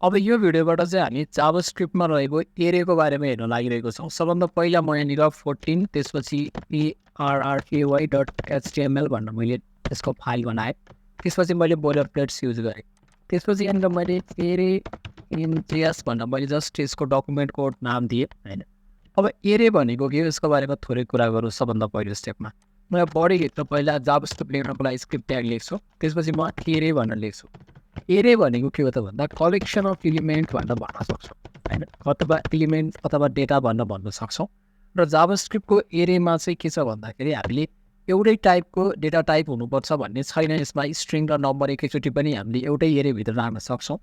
अब यो भिडियोबाट चाहिँ हामी जावास्क्रिप्टमा रहेको एरेको बारेमा हेर्न लागिरहेको छौँ। सबभन्दा पहिला म यहाँनिर 14 त्यसपछि array.html भनेर मैले त्यसको फाइल बनाएँ। त्यसपछि मैले बोइलरप्लेट्स युज गरेँ। त्यसपछि यहाँनिर मैले एरे इन जेएस भनेर मैले जस्ट यसको डकुमेन्ट कोड नाम दिएँ हैन। अब एरे भनेको के हो यसको बारेमा थोरै कुरा गरौँ। सबभन्दा पहिलो स्टेपमा म बडीभित्र पहिला जावास्क्रिप्ट लेख्नको लागि स्क्रिप्ट ट्याग लेख्छु। त्यसपछि म एरे भनेर लेख्छु। एरे भनेको के हो त भन्दा कलेक्सन अफ एलिमेन्ट भनेर भन्न सक्छौँ हैन, अथवा एलिमेन्ट अथवा डेटा भनेर भन्न सक्छौँ। र जावास्क्रिप्टको एरेमा चाहिँ के छ भन्दाखेरि हामीले एउटै टाइपको डेटा टाइप हुनुपर्छ भन्ने छैन। यसमा स्ट्रिङ र नम्बर एकैचोटि पनि हामीले एउटै एरेभित्र राख्न सक्छौँ।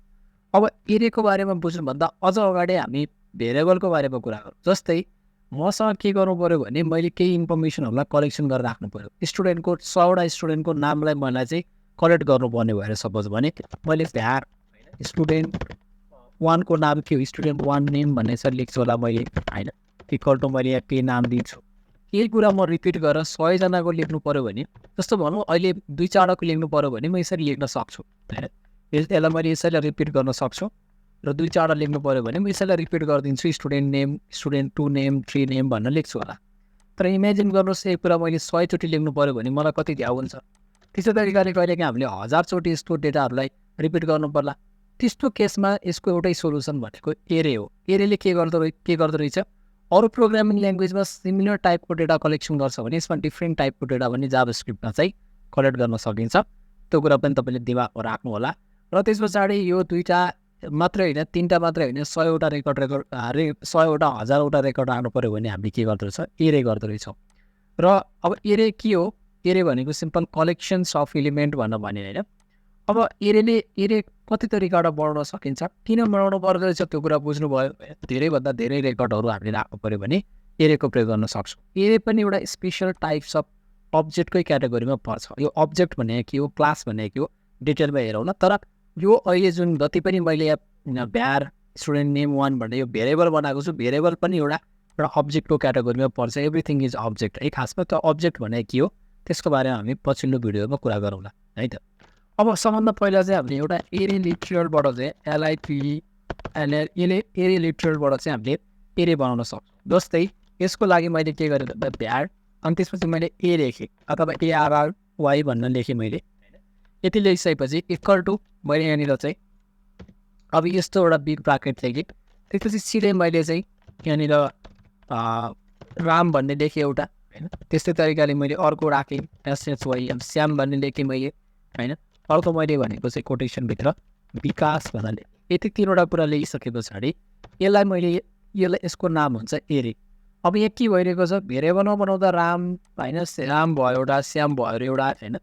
अब एरेको बारेमा बुझ्नुभन्दा अझ अगाडि हामी भेरिएबलको बारेमा कुरा गरौँ। जस्तै मसँग के गर्नु पऱ्यो भने मैले केही इन्फर्मेसनहरूलाई कलेक्सन गरेर राख्नु पऱ्यो। स्टुडेन्टको 100वटा स्टुडेन्टको नामलाई मलाई चाहिँ कलेक्ट गर्नुपर्ने भएर सपोज भने मैले भ्यार स्टुडेन्ट 1 को नाम के हो, स्टुडेन्ट 1 नेम भन्ने चाहिँ लेख्छु होला मैले हैन। इक्वल टु मैले यहाँ के नाम दिन्छु। यही कुरा म रिपिट गरेर 100 जनाको लेख्नु पऱ्यो भने, जस्तो भनौँ अहिले 2-4 लेख्नु पऱ्यो भने म यसरी लेख्न सक्छु हैन। यसलाई मैले यसरी रिपिट गर्न सक्छु। र 2-4 लेख्नु पऱ्यो भने म यसलाई रिपिट गरिदिन्छु। Student name, student 2 name, 3 name भनेर लेख्छु होला। तर इमेजिन गर्नुहोस् यही कुरा मैले 100 चोटि लेख्नु पऱ्यो भने मलाई कति घ्याउ हुन्छ। त्यस्तो तरिकाले कहिलेकाहीँ हामीले 1000 चोटि यस्तो डेटाहरूलाई रिपिट गर्नु पर्ला। त्यस्तो केसमा यसको एउटै सोल्युसन भनेको एरे हो। एरेले के गर्दो रहेछ, अरू प्रोग्रामिङ ल्याङ्ग्वेजमा सिमिलर टाइपको डेटा कलेक्सन गर्छ भने यसमा डिफ्रेन्ट टाइपको डेटा पनि जावास्क्रिप्टमा चाहिँ कलेक्ट गर्न सकिन्छ। त्यो कुरा पनि तपाईँले दिमागमा राख्नु होला। र त्यस पछाडि यो 2टा मात्रै होइन, 3टा मात्रै होइन, 100वटा रेकर्ड 100वटा 1000वटा रेकर्ड राख्नु पऱ्यो भने हामीले के गर्दो रहेछ, एरे गर्दो रहेछौँ। र अब एरे के हो, एरे भनेको सिम्पल कलेक्सन्स अफ एलिमेन्ट भनेर भने होइन। अब एरे कति तरिकाबाट बनाउन सकिन्छ, किन बनाउनु पर्दो रहेछ त्यो कुरा बुझ्नुभयो। धेरैभन्दा धेरै रेकर्डहरू हामीले राख्नु पऱ्यो भने एरेको प्रयोग गर्न सक्छौँ। एरे पनि एउटा स्पेसल टाइप्स अफ अब्जेक्टकै क्याटेगोरीमा पर्छ। यो अब्जेक्ट भनेको के हो, क्लास भनेको के हो, डिटेलमा हेरौँ न। तर यो अहिले जुन जति पनि मैले यहाँ भ्यार स्टुडेन्ट नेम 1 भनेर यो भेरिएबल बनाएको छु, भेरिएबल पनि एउटा अब्जेक्टको क्याटेगोरीमा पर्छ। एभ्रिथिङ इज अब्जेक्ट है। खासमा त्यो अब्जेक्ट भनेको के हो त्यसको बारेमा हामी पछिल्लो भिडियोमा कुरा गरौँला है त। अब सबभन्दा पहिला चाहिँ हामीले एउटा एरे लिटरलबाट चाहिँ एरे लिटरलबाट चाहिँ हामीले एरे बनाउन सक्छौँ। जस्तै यसको लागि मैले के गरेँ भन्दा भ्यार अनि त्यसपछि मैले ए लेखेँ अथवा ARRY भनेर लेखेँ मैले। यति लेखिसकेपछि इक्वल टु मैले यहाँनिर चाहिँ अब यस्तो एउटा बिग ब्राकेट लेखेँ। त्यसपछि सिधै मैले चाहिँ यहाँनिर राम भन्ने लेखेँ एउटा हैन। त्यस्तै तरिकाले मैले अर्को राखेँ SHYM श्याम भन्ने लेखेँ मैले हैन। अर्को मैले भनेको चाहिँ कोटेसनभित्र विकास भनेर लेखेँ। यति 3वटा कुरा लेखिसके पछाडि यसलाई यसको नाम हुन्छ एरे। अब यहाँ के भइरहेको छ, भेरिएबलमा बनाउँदा राम हैन, राम भयो एउटा, श्याम भयो एउटा हैन।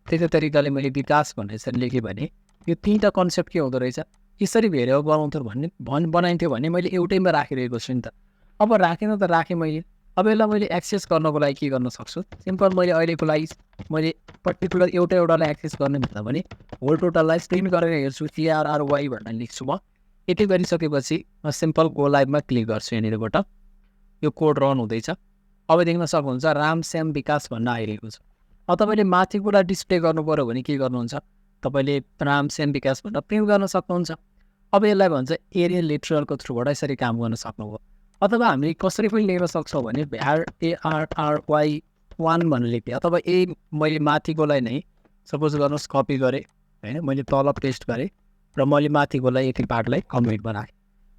त्यस्तै तरिकाले मैले विकास भन्ने यसरी लेखेँ भने यो 3टा कन्सेप्ट के हुँदो रहेछ, यसरी भेरिएबल बनाइन्थ्यो भने मैले एउटैमा राखिरहेको छु नि त। अब राखेन त राखेँ मैले। अब यसलाई मैले एक्सेस गर्नको लागि के गर्न सक्छु, सिम्पल मैले अहिलेको लागि मैले पर्टिकुलर एउटालाई एक्सेस गर्ने भन्दा पनि होल टोटललाई प्रिन्ट गरेर हेर्छु, ARRY भनेर लेख्छु म। यति गरिसकेपछि म सिम्पल गो लाइभमा क्लिक गर्छु। यहाँनिरबाट यो कोड रन हुँदैछ। अब देख्न सक्नुहुन्छ राम श्याम विकास भन्न आइरहेको छ। अब तपाईँले माथिबाट डिस्प्ले गर्नु पऱ्यो भने के गर्नुहुन्छ, तपाईँले राम श्याम विकास भनेर प्रिन्ट गर्न सक्नुहुन्छ। अब यसलाई भन्छ एरे लिटरलको थ्रुबाट यसरी काम गर्न सक्नुभयो। अथवा हामीले कसरी पनि लेख्न सक्छौँ भने भ्यार ARRY 1 भनेर लेख्थेँ। अथवा मैले माथिकोलाई नै सपोज गर्नुहोस् कपी गरेँ होइन, मैले तल पेस्ट गरेँ र मैले माथिकोलाई यति पार्टलाई कमेन्ट बनाएँ।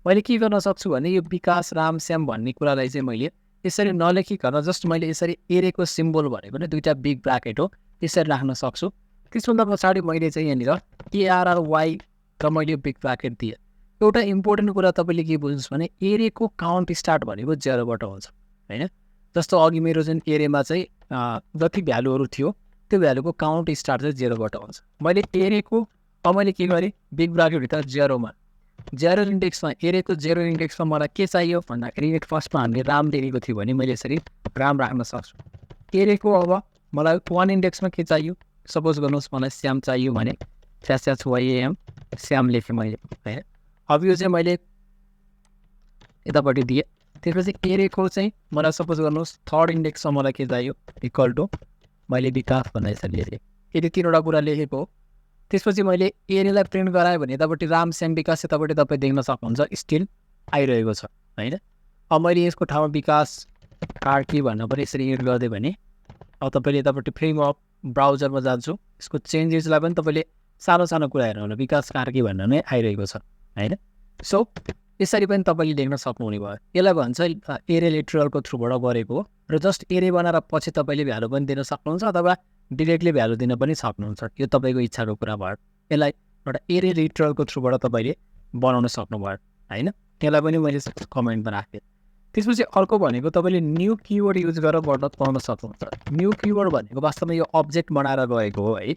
मैले के गर्न सक्छु भने यो विकास राम श्याम भन्ने कुरालाई चाहिँ मैले यसरी नलेखिकन जस्ट मैले यसरी एरेको सिम्बल भनेको नै 2टा बिग ब्राकेट हो, यसरी राख्न सक्छु। त्यसभन्दा पछाडि मैले चाहिँ यहाँनिर ARRY र मैले बिग ब्राकेट दिएँ। एउटा इम्पोर्टेन्ट कुरा तपाईँले के बुझ्नुहोस् भने एरेको काउन्ट स्टार्ट भनेको 0बाट हुन्छ हैन। जस्तो अघि मेरो जुन एरेमा चाहिँ जति भ्यालुहरू थियो त्यो भ्यालुको काउन्ट स्टार्ट चाहिँ 0बाट हुन्छ। मैले एरेको अब मैले के गरेँ, बिग ब्राकेटभित्र 0 इन्डेक्समा एरेको 0 इन्डेक्समा मलाई के चाहियो भन्दाखेरि फर्स्टमा हामीले राम लेखेको थियो भने मैले यसरी राम राख्न सक्छु। एरेको अब मलाई 1 इन्डेक्समा के चाहियो, सपोज गर्नुहोस् मलाई श्याम चाहियो भने SHYM श्याम लेखेँ मैले हैन। अब यो चाहिँ मैले यतापट्टि दिएँ। त्यसपछि एरेको चाहिँ मलाई सपोज गर्नुहोस् 3rd इन्डेक्समा मलाई के चाहियो, इक्वल टु मैले विकास भनेर यसरी लेखेँ। यदि 3वटा कुरा लेखेको हो त्यसपछि मैले एरेलाई प्रिन्ट गराएँ भने यतापट्टि राम श्याम विकास यतापट्टि तपाईँ देख्न सक्नुहुन्छ स्टिल आइरहेको छ होइन। अब मैले यसको ठाउँमा विकास कार्की भनेर पनि यसरी एड गरिदिएँ भने अब तपाईँले यतापट्टि फेरि म ब्राउजरमा जान्छु, यसको चेन्जेसलाई पनि तपाईँले सानो सानो कुरा हेर्नु विकास कार्की भनेर नै आइरहेको छ होइन। सो यसरी पनि तपाईँले देख्न सक्नुहुने भयो। यसलाई भन्छ एरे लिटरलको थ्रुबाट गरेको हो र जस्ट एरे बनाएर पछि तपाईँले भ्यालु पनि दिन सक्नुहुन्छ अथवा डिरेक्टली भ्यालु दिन पनि सक्नुहुन्छ, यो तपाईँको इच्छाको कुरा भयो। यसलाई एउटा एरे लिटरलको थ्रुबाट तपाईँले बनाउन सक्नुभयो होइन। त्यसलाई पनि मैले कमेन्टमा राखेँ। त्यसपछि अर्को भनेको तपाईँले न्यू किवर्ड युज गरेर पाउन सक्नुहुन्छ। न्यू किवर्ड भनेको वास्तवमा यो अब्जेक्ट बनाएर गएको हो है।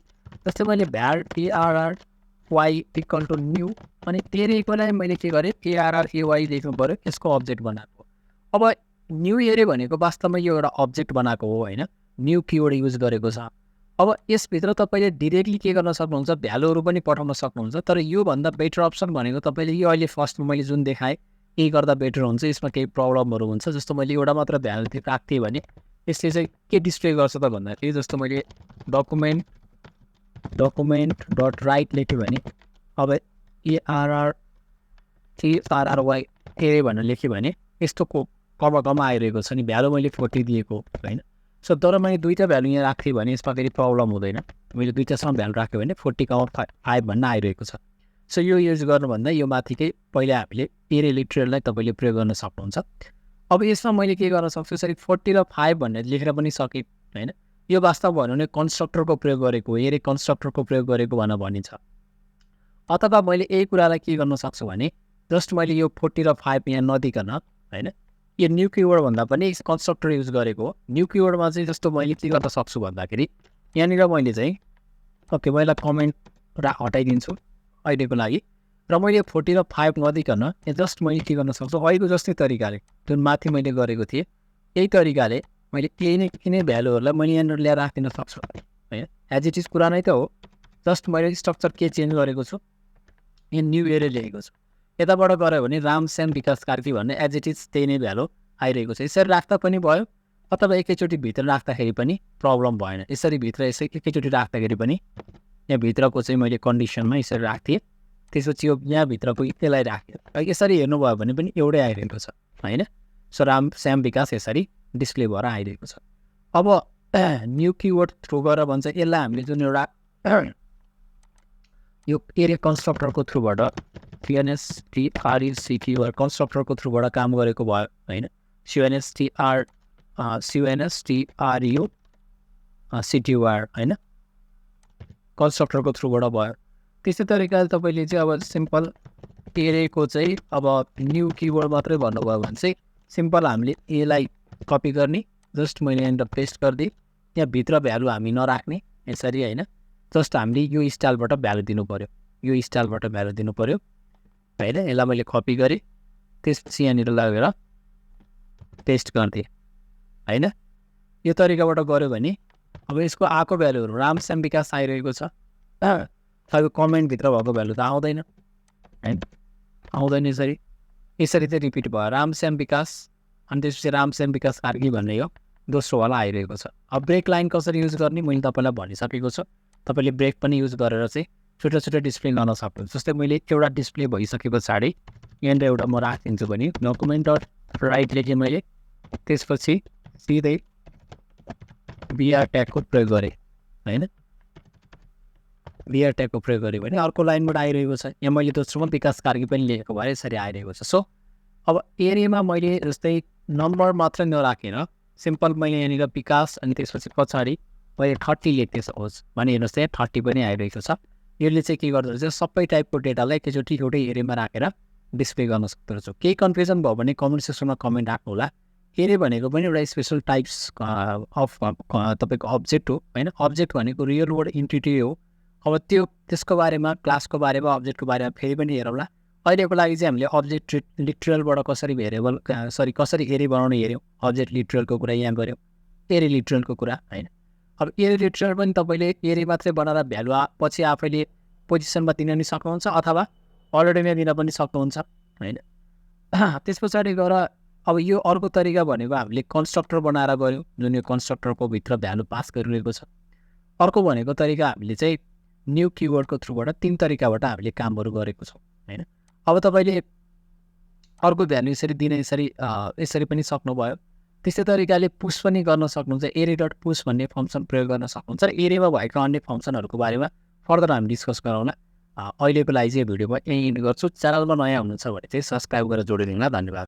जस्तै मैले भ्याल ARRY इक्वल टु न्यू अनि एरेकोलाई मैले के गरेँ ARRAY लेख्नु पऱ्यो, यसको अब्जेक्ट बनाएको। अब न्यू एरे भनेको वास्तवमा यो एउटा अब्जेक्ट बनाएको हो होइन, न्यू किवर्ड युज गरेको छ। अब यसभित्र तपाईँले डिरेक्टली के गर्न सक्नुहुन्छ, भ्यालुहरू पनि पठाउन सक्नुहुन्छ। तर योभन्दा बेटर अप्सन भनेको तपाईँले यो अहिले फर्स्टमा मैले जुन देखाएँ यही गर्दा बेटर हुन्छ। यसमा केही प्रब्लमहरू हुन्छ, जस्तो मैले एउटा मात्र भ्यालु राख्थेँ भने यसले चाहिँ के डिस्प्ले गर्छ त भन्दाखेरि जस्तो मैले डकुमेन्ट डट राइट लेख्यो भने अब ARRY एरे भनेर लेख्यो भने यस्तो कमा आइरहेको छ नि, भ्यालु मैले 40 दिएको होइन। सो तर मैले दुईवटा भ्यालु यहाँ राख्थेँ भने यसमा फेरि प्रब्लम हुँदैन। मैले दुईवटासम्म भ्यालु राख्यो भने 40,5 भन्न आइरहेको छ। सो यो युज गर्नुभन्दा यो माथिकै पहिला हामीले एरे लिटरललाई तपाईँले प्रयोग गर्न सक्नुहुन्छ। अब यसमा मैले के गर्न सक्छु, यसरी 40 र 5 भनेर लेखेर पनि सकेँ होइन। यो वास्तव भन्यो भने कन्स्ट्रक्टरको प्रयोग गरेको हो, एरे कन्स्ट्रक्टरको प्रयोग गरेको भनेर भनिन्छ। अथवा मैले यही कुरालाई के गर्न सक्छु भने जस्ट मैले यो 40 र 5 यहाँ नदिकन होइन, यो न्यू किवर्ड भन्दा पनि कन्स्ट्रक्टर युज गरेको हो। न्यू किवर्डमा चाहिँ जस्तो मैले के गर्न सक्छु भन्दाखेरि यहाँनिर मैले चाहिँ ओके मैले कमेन्ट हटाइदिन्छु अहिलेको लागि र मैले 40 र 5 नदिकन जस्ट मैले के गर्न सक्छु अहिलेको जस्तै तरिकाले जुन माथि मैले गरेको थिएँ यही तरिकाले मैले यही भ्यालुहरूलाई मैले यहाँनिर ल्याएर राखिदिन सक्छु होइन। एज इट इज कुरा नै त हो, जस्ट मैले स्ट्रक्चर के चेन्ज गरेको छु, यहाँ न्यू एरे लेखेको छु। यताबाट गऱ्यो भने राम श्याम विकास कार्की भन्ने एज इट इज त्यही नै भ्यालु आइरहेको छ। यसरी राख्दा पनि भयो अथवा एकैचोटि भित्र राख्दाखेरि पनि प्रब्लम भएन। यसरी भित्र एकैचोटि राख्दाखेरि पनि यहाँ भित्रको चाहिँ मैले कन्डिसनमा यसरी राख्थेँ, त्यसपछि यो यहाँभित्रको त्यसलाई राखेँ। यसरी हेर्नुभयो भने पनि एउटै आइरहेको छ होइन। सो राम श्याम विकास यसरी डिस्प्ले भएर आइरहेको छ। अब न्यू किवर्ड थ्रु गरेर भन्छ यसलाई हामीले जुन एउटा यो एरे कन्स्ट्रक्टरको थ्रुबाट CNSTRECTUR कन्स्ट्रक्टरको थ्रुबाट काम गरेको भयो होइन। CNSTRECTUR होइन, कन्स्ट्रक्टरको थ्रुबाट भयो। त्यस्तै तरिकाले तपाईँले चाहिँ अब सिम्पल एरेको चाहिँ अब न्यू किवर्ड मात्रै भन्नुभयो भने चाहिँ सिम्पल हामीले एलाई कपी गर्ने, जस्ट मैले यहाँनिर पेस्ट गरिदिएँ, यहाँ भित्र भ्यालु हामी नराख्ने यसरी होइन। जस्ट हामीले यो स्टाइलबाट भ्यालु दिनु पऱ्यो, यो स्टाइलबाट भ्यालु दिनु पऱ्यो होइन। यसलाई मैले कपी गरेँ, त्यसपछि यहाँनिर लगेर पेस्ट गरिदिएँ होइन। यो तरिकाबाट गऱ्यो भने अब यसको आएको भ्यालुहरू राम श्याम विकास आइरहेको छ। तपाईँको कमेन्टभित्र भएको भ्यालु त आउँदैन होइन, आउँदैन। यसरी चाहिँ रिपिट भयो राम श्याम विकास अनि त्यसपछि राम श्याम विकास कार्की भन्ने यो दोस्रोवाला आइरहेको छ। अब ब्रेक लाइन कसरी युज गर्ने मैले तपाईँलाई भनिसकेको छु। तपाईँले ब्रेक पनि युज गरेर चाहिँ छुट्टा छुट्टा डिस्प्ले गर्न सक्नुहुन्छ। जस्तै मैले एउटा डिस्प्ले भइसके पछाडि यहाँनिर एउटा म राखिदिन्छु भने डकुमेन्ट डट राइट लेखेँ मैले, त्यसपछि सिधै बिआर ट्यागको प्रयोग गरेँ होइन। बिआर ट्यागको प्रयोग गरेँ भने अर्को लाइनबाट आइरहेको छ। यहाँ मैले दोस्रोमा विकास कार्की पनि लेखेको भए यसरी आइरहेको छ। सो अब एरियामा मैले जस्तै नम्बर मात्र नराखेर सिम्पल मैले यहाँनिर विकास अनि त्यसपछि पछाडि मैले 30 लेख्ने सपोज भने हेर्नुहोस् यहाँ 30 पनि आइरहेको छ। यसले चाहिँ के गर्दो रहेछ, सबै टाइपको डेटालाई एकैचोटि एउटै एरियामा राखेर डिस्प्ले गर्न सक्दो रहेछ। केही कन्फ्युजन भयो भने कमेन्ट सेक्सनमा कमेन्ट राख्नु होला। एरे भनेको पनि एउटा स्पेसल टाइप्स अफ तपाईँको अब्जेक्ट हो होइन। अब्जेक्ट भनेको रियल वर्ल्ड इन्टिटी हो। अब त्यसको बारेमा क्लासको बारेमा अब्जेक्टको बारेमा फेरि पनि हेरौँला। अहिलेको लागि चाहिँ हामीले अब्जेक्ट लिटरलबाट कसरी कसरी एरे बनाउने हेऱ्यौँ, अब्जेक्ट लिटरलको कुरा यहाँ गऱ्यौँ, एरे लिटरलको कुरा होइन। अब एरे लिटरल पनि तपाईँले एरे मात्रै बनाएर भ्यालु पछि आफैले पोजिसनमा दिन नि सक्नुहुन्छ अथवा अलरेडीमा दिन पनि सक्नुहुन्छ होइन। त्यस पछाडि गएर अब यो अर्को तरिका भनेको हामीले कन्स्ट्रक्टर बनाएर गऱ्यौँ, जुन यो कन्स्ट्रक्टरको भित्र भ्यालु पास गरिरहेको छ। अर्को भनेको तरिका हामीले चाहिँ न्यू किवर्डको थ्रुबाट 3 तरिकाबाट हामीले कामहरू गरेको छौँ हैन। अब तपाईले अर्को भ्यालु यसरी दिने यसरी पनि सक्नुभयो। त्यस्तै तरिकाले पुश पनि गर्न सक्नुहुन्छ। array.push भन्ने फंक्सन प्रयोग गर्न सक्नुहुन्छ र एरेमा भएका अन्य फंक्सनहरुको बारेमा फर्दर हामी डिस्कस गरौँला। अहिलेको लागि चाहिँ भिडियोमा यही एन्ड गर्छु। च्यानलमा नयाँ हुनुहुन्छ भने चाहिँ सब्स्क्राइब गरेर जोडिदिनुला। धन्यवाद।